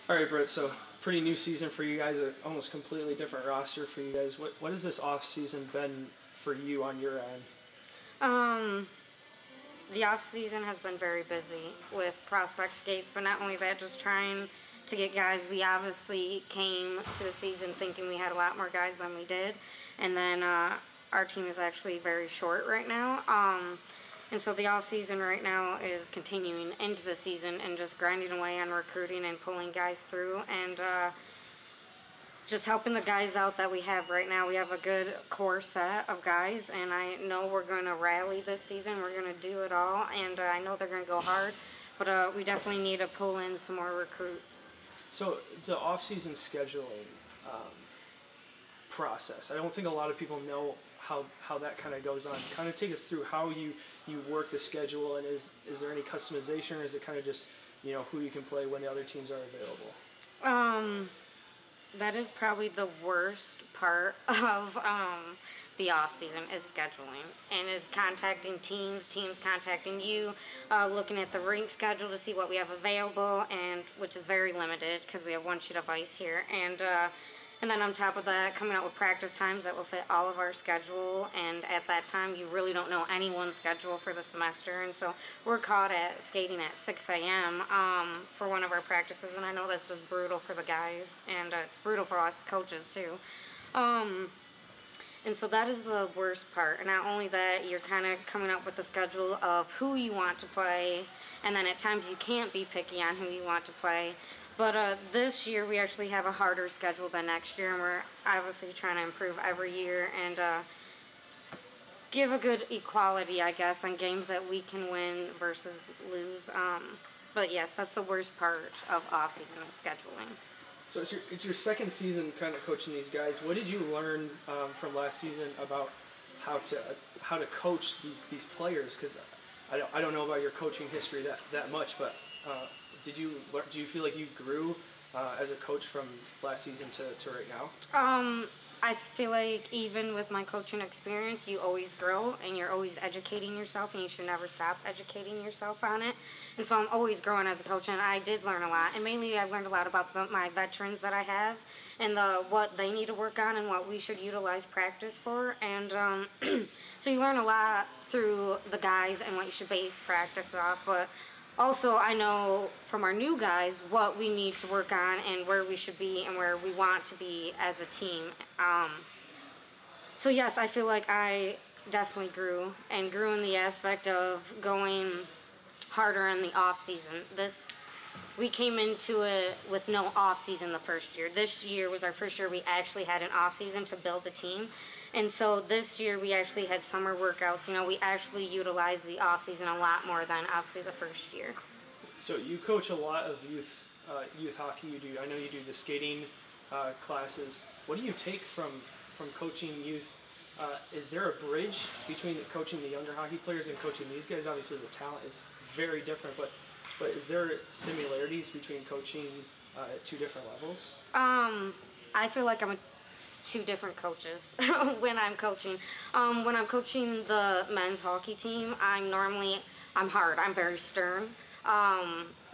All right, Britt. So pretty new season for you guys. Almost completely different roster for you guys. What has this off season been for you on your end? The off season has been very busy with prospect skates, but not only that, just trying to get guys. We obviously came to the season thinking we had a lot more guys than we did, and then our team is actually very short right now. And so the off season right now is continuing into the season and just grinding away on recruiting and pulling guys through and just helping the guys out that we have right now. We have a good core set of guys, and I know we're going to rally this season. We're going to do it all, and I know they're going to go hard, but we definitely need to pull in some more recruits. So the off-season scheduling process, I don't think a lot of people know how that kind of goes on. Kind of take us through how you work the schedule, and is there any customization, or is it kind of just, who you can play when the other teams are available? That is probably the worst part of the off season is scheduling, and it's contacting teams contacting you, looking at the rink schedule to see what we have available, and which is very limited because we have one sheet of ice here, and then on top of that, coming out with practice times that will fit all of our schedule, and at that time you really don't know anyone's schedule for the semester, and so we're caught at skating at 6 a.m. For one of our practices, and I know that's just brutal for the guys, and it's brutal for us coaches too. And so that is the worst part. And not only that, you're kind of coming up with the schedule of who you want to play, and then at times you can't be picky on who you want to play. But this year we actually have a harder schedule than next year, and we're obviously trying to improve every year and give a good equality, I guess, on games that we can win versus lose. But yes, that's the worst part of off-season is scheduling. So it's your second season kind of coaching these guys. What did you learn from last season about how to coach these players? Because I don't know about your coaching history that much, but do you feel like you grew as a coach from last season to right now? I feel like even with my coaching experience, you always grow and you're always educating yourself, and you should never stop educating yourself on it. And so I'm always growing as a coach, and I did learn a lot. And mainly I've learned a lot about my veterans that I have and what they need to work on and what we should utilize practice for. And so you learn a lot through the guys and what you should base practice off. But also, I know from our new guys what we need to work on and where we should be and where we want to be as a team. So yes, I feel like I definitely grew in the aspect of going harder in the off season. We came into it with no off season the first year. This year was our first year we actually had an off season to build a team. And so this year we actually had summer workouts. We actually utilized the off season a lot more than obviously the first year. So you coach a lot of youth hockey. I know you do the skating classes. What do you take from coaching youth? Is there a bridge between coaching the younger hockey players and coaching these guys? Obviously the talent is very different, but is there similarities between coaching at two different levels? I feel like I'm two different coaches when I'm coaching. When I'm coaching the men's hockey team, I'm hard. I'm very stern.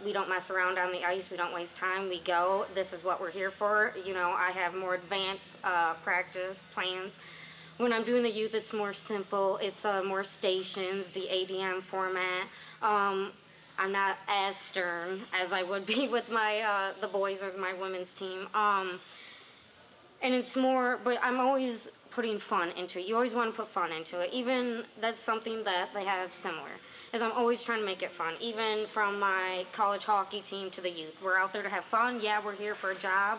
We don't mess around on the ice. We don't waste time. We go. This is what we're here for. I have more advanced practice plans. When I'm doing the youth, it's more simple. It's more stations, the ADM format. I'm not as stern as I would be with my the boys or my women's team. And it's more, but I'm always putting fun into it. You always want to put fun into it. Even that's something that they have similar, is I'm always trying to make it fun. Even from my college hockey team to the youth, we're out there to have fun. Yeah, we're here for a job,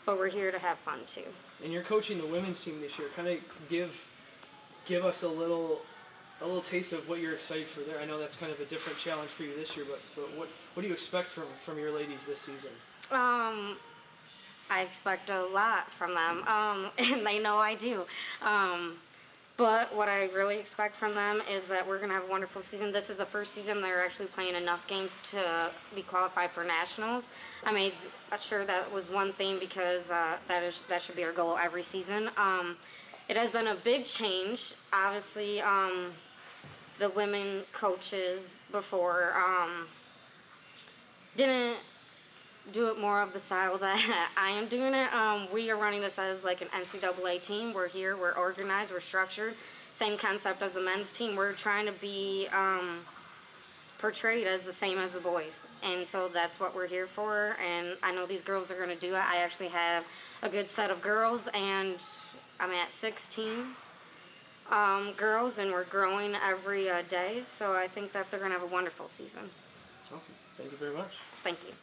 but we're here to have fun too. And you're coaching the women's team this year. Kind of give us a little taste of what you're excited for there. I know that's kind of a different challenge for you this year, but what do you expect from your ladies this season? I expect a lot from them, and they know I do. But what I really expect from them is that we're going to have a wonderful season. This is the first season they're actually playing enough games to be qualified for nationals. I made sure that was one thing because that should be our goal every season. It has been a big change. Obviously, the women coaches before didn't do it more of the style that I am doing it. We are running this as like an NCAA team. We're here, we're organized, we're structured. Same concept as the men's team. We're trying to be portrayed as the same as the boys. And so that's what we're here for. And I know these girls are going to do it. I actually have a good set of girls, and I'm at 16 girls, and we're growing every day. So I think that they're going to have a wonderful season. Awesome. Thank you very much. Thank you.